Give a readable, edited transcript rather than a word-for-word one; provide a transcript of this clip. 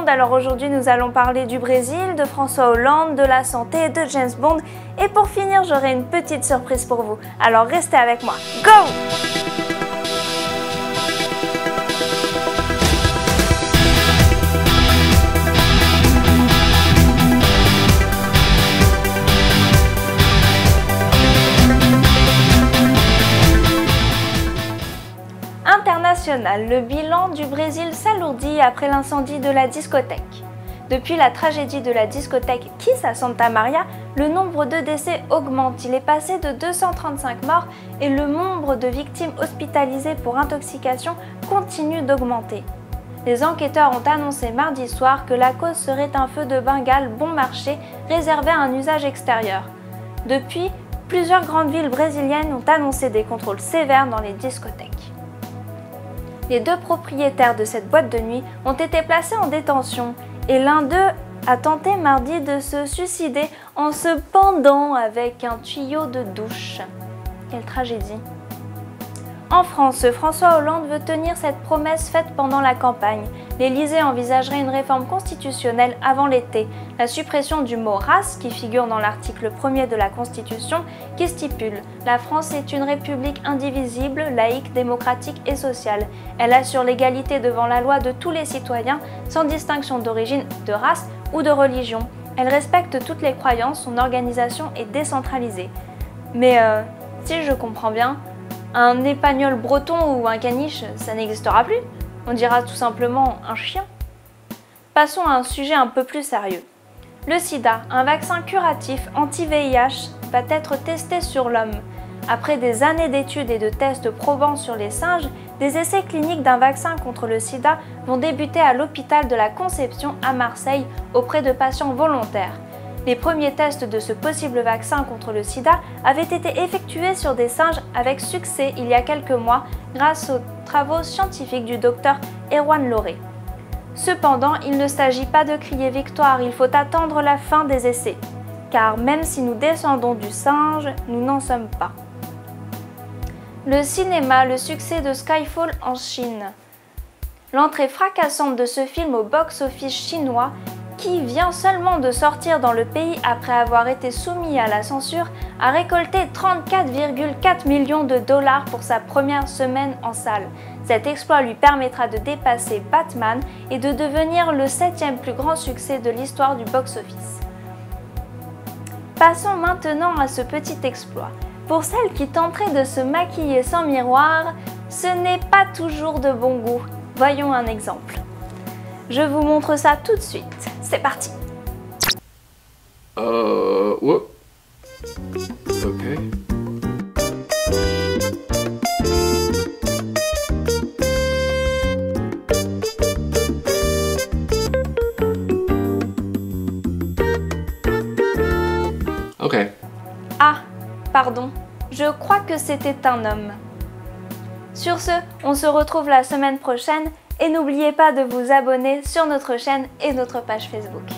monde, alors aujourd'hui nous allons parler du Brésil, de François Hollande, de la santé, de James Bond et pour finir j'aurai une petite surprise pour vous. Alors restez avec moi, go! Le bilan du Brésil s'alourdit après l'incendie de la discothèque. Depuis la tragédie de la discothèque Kiss à Santa Maria, le nombre de décès augmente. Il est passé de 235 morts et le nombre de victimes hospitalisées pour intoxication continue d'augmenter. Les enquêteurs ont annoncé mardi soir que la cause serait un feu de Bengale bon marché réservé à un usage extérieur. Depuis, plusieurs grandes villes brésiliennes ont annoncé des contrôles sévères dans les discothèques. Les deux propriétaires de cette boîte de nuit ont été placés en détention et l'un d'eux a tenté mardi de se suicider en se pendant avec un tuyau de douche. Quelle tragédie! En France, François Hollande veut tenir cette promesse faite pendant la campagne. L'Élysée envisagerait une réforme constitutionnelle avant l'été, la suppression du mot « race » qui figure dans l'article 1er de la Constitution qui stipule « La France est une république indivisible, laïque, démocratique et sociale. Elle assure l'égalité devant la loi de tous les citoyens, sans distinction d'origine, de race ou de religion. Elle respecte toutes les croyances, son organisation est décentralisée. » Mais si je comprends bien, un épagnol breton ou un caniche, ça n'existera plus. On dira tout simplement un chien. Passons à un sujet un peu plus sérieux. Le sida, un vaccin curatif anti-VIH, va être testé sur l'homme. Après des années d'études et de tests probants sur les singes, des essais cliniques d'un vaccin contre le sida vont débuter à l'hôpital de la Conception à Marseille auprès de patients volontaires. Les premiers tests de ce possible vaccin contre le sida avaient été effectués sur des singes avec succès il y a quelques mois grâce aux travaux scientifiques du docteur Erwan Loré. Cependant, il ne s'agit pas de crier victoire, il faut attendre la fin des essais. Car même si nous descendons du singe, nous n'en sommes pas. Le cinéma, le succès de Skyfall en Chine. L'entrée fracassante de ce film au box-office chinois qui vient seulement de sortir dans le pays après avoir été soumis à la censure, a récolté 34,4 millions de dollars pour sa première semaine en salle. Cet exploit lui permettra de dépasser Batman et de devenir le 7e plus grand succès de l'histoire du box-office. Passons maintenant à ce petit exploit. Pour celles qui tenteraient de se maquiller sans miroir, ce n'est pas toujours de bon goût. Voyons un exemple. Je vous montre ça tout de suite. C'est parti. What? Okay. Okay. Ah, pardon. Je crois que c'était un homme. Sur ce, on se retrouve la semaine prochaine. Et n'oubliez pas de vous abonner sur notre chaîne et notre page Facebook.